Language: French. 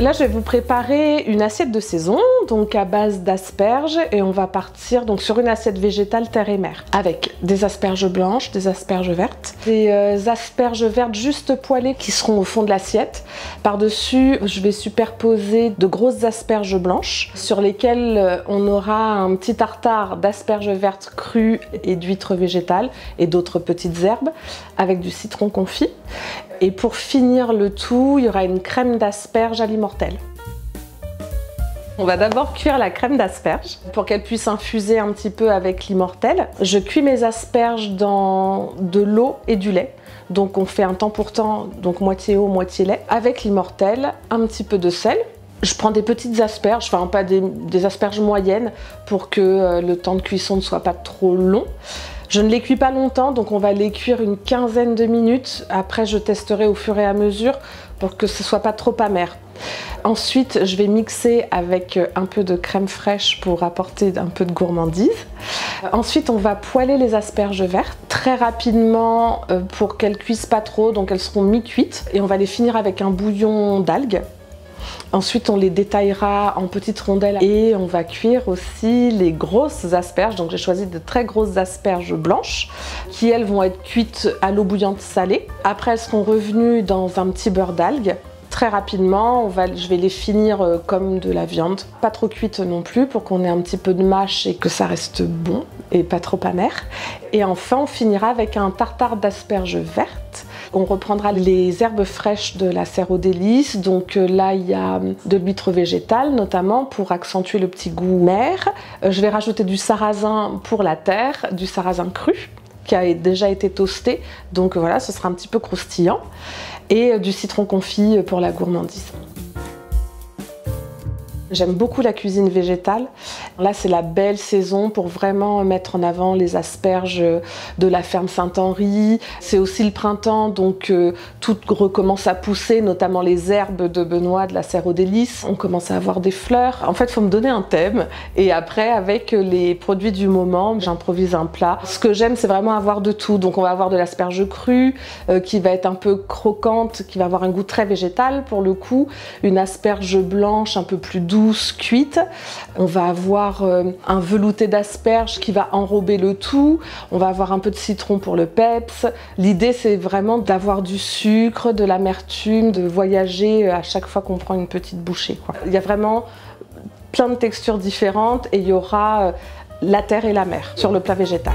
Là, je vais vous préparer une assiette de saison, donc à base d'asperges, et on va partir donc sur une assiette végétale terre et mer, avec des asperges blanches, des asperges vertes, des asperges vertes juste poêlées qui seront au fond de l'assiette. Par-dessus, je vais superposer de grosses asperges blanches, sur lesquelles on aura un petit tartare d'asperges vertes crues et d'huîtres végétales, et d'autres petites herbes, avec du citron confit. Et pour finir le tout, il y aura une crème d'asperges à l'immortelle. On va d'abord cuire la crème d'asperges pour qu'elle puisse infuser un petit peu avec l'immortelle. Je cuis mes asperges dans de l'eau et du lait. Donc on fait un temps pour temps, donc moitié eau, moitié lait. Avec l'immortelle, un petit peu de sel. Je prends des petites asperges, enfin pas des asperges moyennes pour que le temps de cuisson ne soit pas trop long. Je ne les cuis pas longtemps, donc on va les cuire une quinzaine de minutes. Après, je testerai au fur et à mesure pour que ce ne soit pas trop amer. Ensuite, je vais mixer avec un peu de crème fraîche pour apporter un peu de gourmandise. Ensuite, on va poêler les asperges vertes très rapidement pour qu'elles cuisent pas trop, donc elles seront mi-cuites. Et on va les finir avec un bouillon d'algues. Ensuite, on les détaillera en petites rondelles et on va cuire aussi les grosses asperges. Donc j'ai choisi de très grosses asperges blanches qui, elles, vont être cuites à l'eau bouillante salée. Après, elles seront revenues dans un petit beurre d'algues. Très rapidement, je vais les finir comme de la viande, pas trop cuite non plus pour qu'on ait un petit peu de mâche et que ça reste bon et pas trop amer. Et enfin, on finira avec un tartare d'asperges vertes. On reprendra les herbes fraîches de la serre aux délices. Donc là, il y a de l'huître végétale notamment pour accentuer le petit goût mer. Je vais rajouter du sarrasin pour la terre, du sarrasin cru qui a déjà été toasté. Donc voilà, ce sera un petit peu croustillant. Et du citron confit pour la gourmandise. J'aime beaucoup la cuisine végétale. Là, c'est la belle saison pour vraiment mettre en avant les asperges de la ferme Saint-Henri. C'est aussi le printemps, donc tout recommence à pousser, notamment les herbes de Benoît de la serre aux délices. On commence à avoir des fleurs. En fait, il faut me donner un thème. Et après, avec les produits du moment, j'improvise un plat. Ce que j'aime, c'est vraiment avoir de tout. Donc, on va avoir de l'asperge crue qui va être un peu croquante, qui va avoir un goût très végétal pour le coup. Une asperge blanche un peu plus douce, cuite. On va avoir un velouté d'asperges qui va enrober le tout. On va avoir un peu de citron pour le peps. L'idée, c'est vraiment d'avoir du sucre, de l'amertume, de voyager à chaque fois qu'on prend une petite bouchée, quoi. Il y a vraiment plein de textures différentes et il y aura la terre et la mer sur le plat végétal.